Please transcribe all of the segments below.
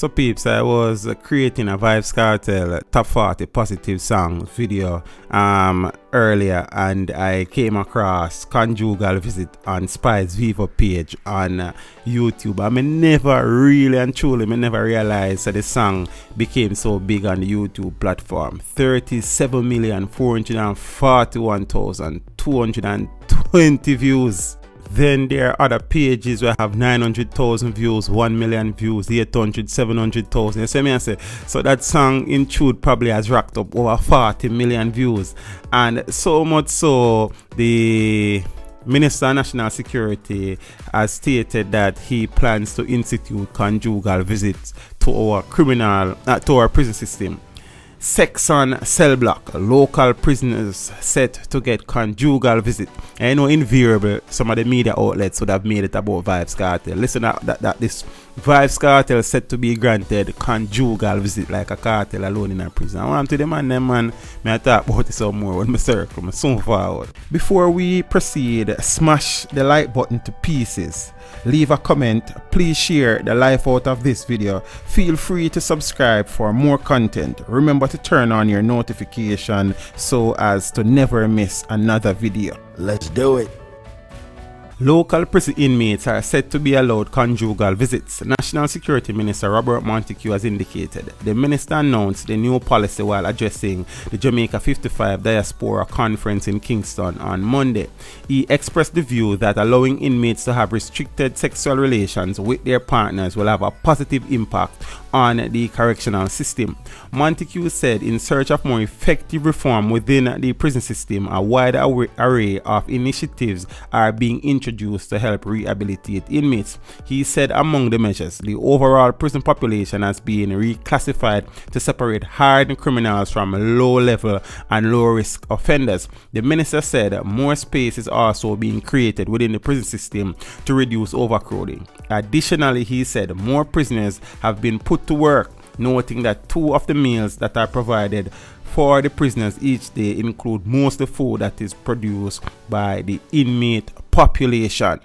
So peeps, I was creating a Vibes Cartel top 40 positive songs video earlier, and I came across Conjugal Visit on Spice Vivo page on YouTube. I never really and truly never realized that the song became so big on the YouTube platform. 37,441,220 views. Then there are other pages where I have 900,000 views, 1 million views, 800, 700,000. You see me? I say, so that song in truth probably has racked up over 40 million views. And so much so, the Minister of National Security has stated that he plans to institute conjugal visits to our prison system. Section cell block, local prisoners set to get conjugal visit. And you know, invariable, some of the media outlets would have made it about Vibes Cartel. Listen that this Vibes Cartel set to be granted conjugal visit like a cartel alone in a prison. I want to them man, may I talk about it some more when I circle me soon forward. Before we proceed, smash the like button to pieces. Leave a comment, please share the life out of this video. Feel free to subscribe for more content. Remember to turn on your notification so as to never miss another video. Let's do it. Local prison inmates are said to be allowed conjugal visits. National Security Minister Robert Montague has indicated. The minister announced the new policy while addressing the Jamaica 55 Diaspora Conference in Kingston on Monday. He expressed the view that allowing inmates to have restricted sexual relations with their partners will have a positive impact on the correctional system. Montague said in search of more effective reform within the prison system, a wide array of initiatives are being introduced to help rehabilitate inmates. He said among the measures, the overall prison population has been reclassified to separate hardened criminals from low-level and low-risk offenders. The minister said more space is also being created within the prison system to reduce overcrowding. Additionally, he said more prisoners have been put to work, noting that 2 of the meals that are provided for the prisoners each day include most of the food that is produced by the inmate population.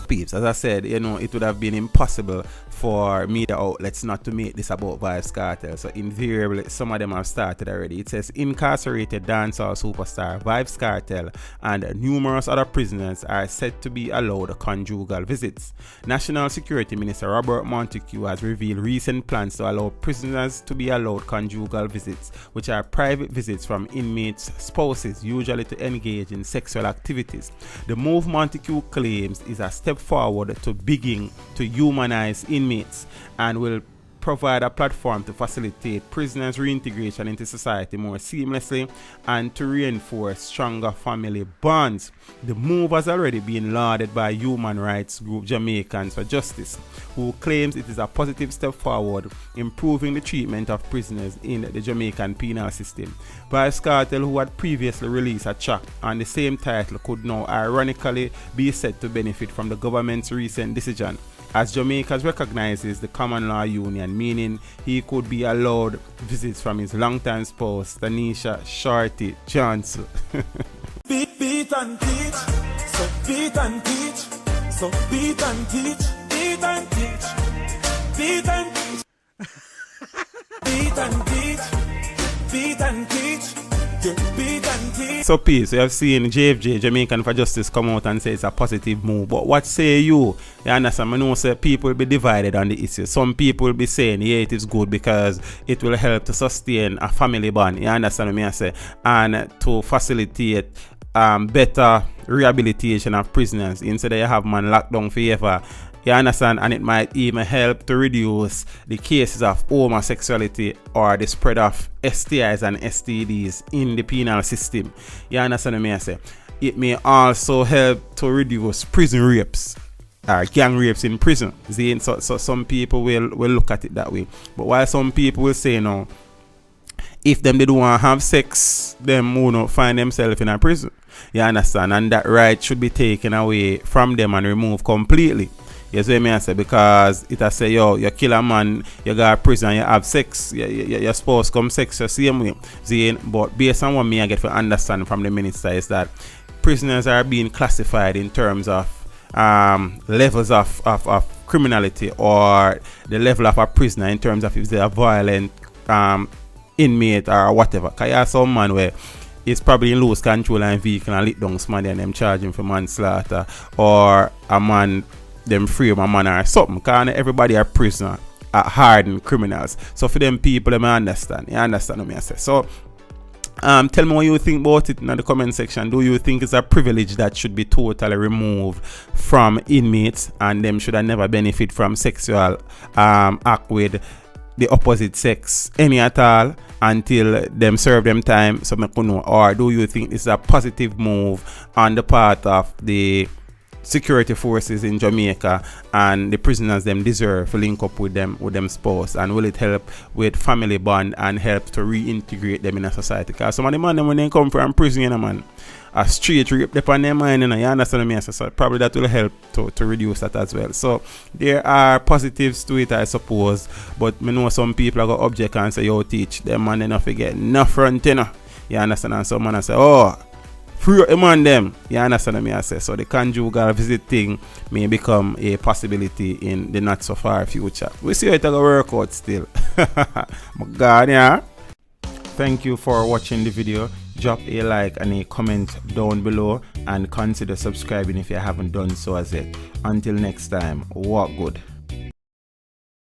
Peeps, as I said, you know, it would have been impossible for media outlets not to make this about Vibes Cartel. So invariably, some of them have started already. It says incarcerated dancehall superstar Vibes Cartel and numerous other prisoners are said to be allowed conjugal visits. National Security Minister Robert Montague has revealed recent plans to allow prisoners to be allowed conjugal visits, which are private visits from inmates' spouses, usually to engage in sexual activities. The move, Montague claims, is a step forward to beginning to humanize inmates and will provide a platform to facilitate prisoners' reintegration into society more seamlessly and to reinforce stronger family bonds. The move has already been lauded by human rights group Jamaicans for Justice, who claims it is a positive step forward, improving the treatment of prisoners in the Jamaican penal system. Vibes Cartel, who had previously released a track on the same title, could now ironically be said to benefit from the government's recent decision, as Jamaica recognizes the common law union, meaning he could be allowed visits from his longtime spouse, Tanisha Shorty Johnson. Beat and teach, so beat and teach, so beat and teach, beat and teach, beat and teach, beat and teach, beat and teach. So peace, we have seen JFJ, Jamaican for Justice, come out and say it's a positive move. But what say you? You understand? I know say people will be divided on the issue. Some people will be saying, yeah, it is good because it will help to sustain a family bond. You understand what I say? And to facilitate better rehabilitation of prisoners instead of you have man locked down forever. You understand? And it might even help to reduce the cases of homosexuality or the spread of STIs and STDs in the penal system. You understand what I say? It may also help to reduce prison rapes or gang rapes in prison. So some people will look at it that way. But while some people will say, no, if they don't want to have sex, them will not find themselves in a prison. You understand? And that right should be taken away from them and removed completely. You see me I say, because it has say, yo, you kill a man, you go to prison, you have sex, your spouse come sex the same way. See, but based on what me I get to understand from the minister is that prisoners are being classified in terms of levels of criminality or the level of a prisoner in terms of if they're a violent inmate or whatever. Because you have some man where he's probably in loose control and vehicle and lit down somebody and them charge him for manslaughter, or a man them free of a man or something. Because everybody are prisoner, are hardened criminals. So for them people, they may understand. You understand what I say? So tell me what you think about it in the comment section. Do you think it's a privilege that should be totally removed from inmates and them should have never benefit from sexual act with the opposite sex any at all until them serve them time? So me could know. Or do you think this is a positive move on the part of the security forces in Jamaica and the prisoners them deserve to link up with them spouse, and will it help with family bond and help to reintegrate them in a society? Because some of the man them when they come from prison, you know, man, a straight rape upon their mind, you know, you understand me? So probably that will help to reduce that as well. So there are positives to it, I suppose, but me know some people are going to object and say, yo, teach them man, they not forget no front, you know. You understand? And some man say, oh, free up man them. You understand me? I say. So the conjugal visit thing may become a possibility in the not so far future. We see how it will work out still. My God, yeah. Thank you for watching the video. Drop a like and a comment down below and consider subscribing if you haven't done so as yet. Until next time, walk good.